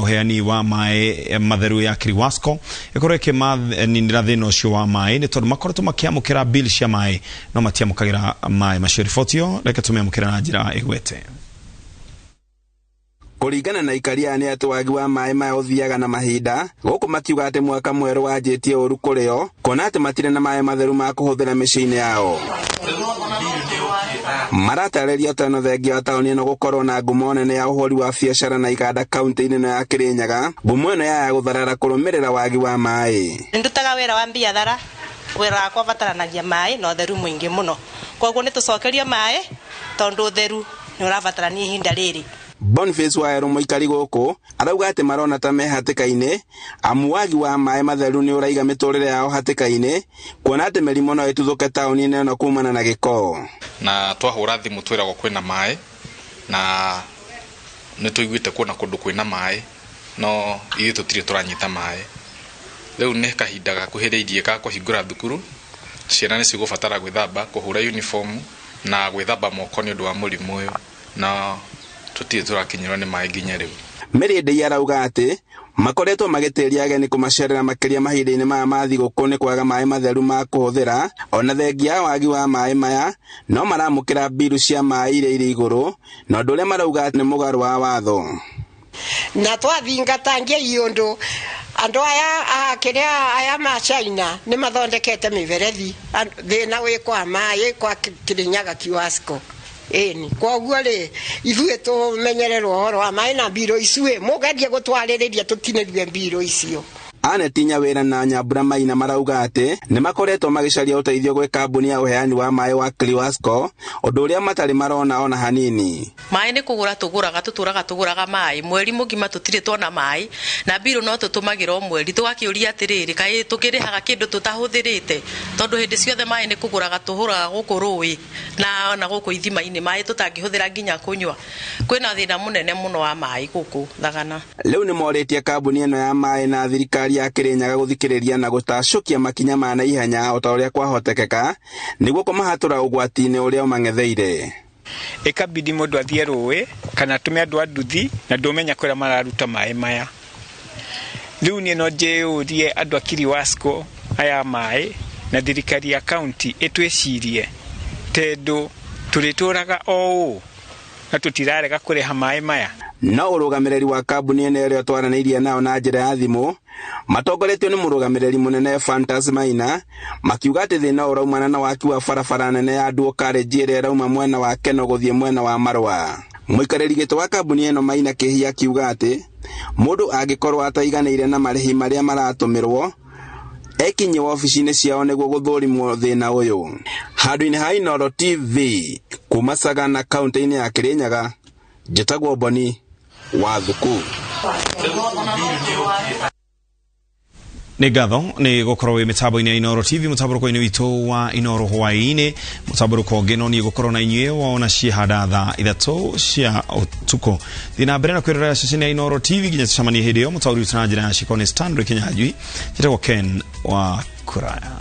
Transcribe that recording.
uheani wa mai matheru ya Kiriwasco ikoreke ninira thino cio wa mai ni tondu makoretwo makiamukira bill cia mai no matiamukagira mai macio ribotio reke tumemukira na njira igwete. Kuringana na ikaria ni atwagi wa mai maya uthiaga na mahinda guku makiuga ati mwaka mweru wanjitie uru kurio kona ati matire na mai matheru ma kuhuthira micini yao. Maratareria tano thengia wa tauni ino gukorwo na ngumo nene ya uhuri wa biacara na iganda kaunti-ini ino ya Kirinyaga, ngumo ino ya gutharara kurumirira wagi wa mai. Ndutaga wira wa biathara, wira wakwa bataranagia mai na utheru mwingi muno, koguo nitucokerio mai tondu utheru ni urabatarania ihinda riri. Boniface Waero muikari guku arauga ati marona ta me hatikaine amu wagi wa mai matheru ni uraiga miturire yao hatikaine kuona ati mirimo no ituthuke tauni-ini ino kumana na giko. Na twahura thimu twiragwo kwina mai na nituiguite kuna kundu kwina mai no ithu tutire turanyita mai. Riu ni kahinda gakuhiriirie ka kuhingura thukuru, ciana ni cigubatara gwithamba, kuhura uniform na gwithamba moko ni undu wa murimu uyu na tutie turakinyirwo ni mai nginya riu. Merende yarauga ati makoretwo magitiria ageni kumacerera makiria mahinda-ini maya ma thigũkũ ni kwaga mai matheru ma kuhuthira ona thengia wagi wa mai maya no maramukira biru cia mai iria iri iguru na undu uria marauga ni mugaru wa watho. Na twathingatangia iundu andu aya ma China ni mathondekete miberethi thina wi kwa mai kwa Kirinyaga Kiriwasco. Eni koguo ri ithuĩ tumenyererwo horo wa mai na biro icue mugathie gutwaririria tutinirwe biro icio. Anetinya wira na Nyambura Maina marauga ati ni makoretwo magicaria uteithio gwe kambuni ya uheani wa mai wa Kiriwasco undu uria matari marona ona hanini. Mai ni kugura tuguraga tuturaga mai mweri mugima tutire twona mai na biro no tutumagira mweri twakiuria atiriri kai tukirihaga kindu tutahuthirite tondu hindi ciothe mai ni kuguraga tuhuraga guku rui na guku ithima-ini mai tutangihuthira nginya kunywa kwina thina munene muno wa mai guku thagana. Riu ni moritie kambuni ino ya mai na thirikari ya Kirinyaga guthikiriria na gutacukia makinya ma na ihenya o ta uria kwahotekeka niguo kumahatura ugwati-ini uria umangetheire. Ikabidi mundu athie rui kana tume andu anduthi na ndumenya kwira mararuta mai maya. Riu ni no njiurie andu a Kiriwasco aya mai na thirikari ya county itwicirie tondu turituraga o na tutirarega kuriha mai maya. No urugamiriri wa kambuni ene ĩrĩa twaranĩirie nao na njĩra ya thimũ matongoretio nĩ mũrũgamĩrĩri mũnene Fantas Maina makiuga atĩ thĩna ũraumana na waki wa barabara nene ya Duokarenji ĩrĩa ĩrauma mwena wa Keno gũthiĩ mwena wa Marũa. Mũikarĩri gĩtĩ wa kambuni ĩno Maina Kĩhia akiuga atĩ mũndũ angĩkorwo ataiganĩire na marĩhi marĩa maratũmĩrwo ekinye ofici-inĩ ciao nĩguo gũthũrimwo thĩna ũyũ. Handũ-inĩ ha Inooro TV kuma Sagana kaunti-inĩ ya Kirinyaga, njĩtagwo Boni wa thuku. Nĩ ngatho nĩ gũkorwo wĩ mĩtambo-inĩ ya Inooro TV, mũtamboroko-inĩ witũ wa Inooro hwaĩ-inĩ, mũtamboroko ũngĩ no niĩ gũkorwo na inyuĩ wona ciĩhanda thaa 3 cia ũtukũ. Thiĩ na mbere na kwĩrorera ceceni ya Inooro TV nginya tũcemanie hĩndĩ ĩyo. Mũtaũri witũ na njĩra ya Shikoni Stanley Kinyanjui, njĩtagwo Ken wa Kuraya.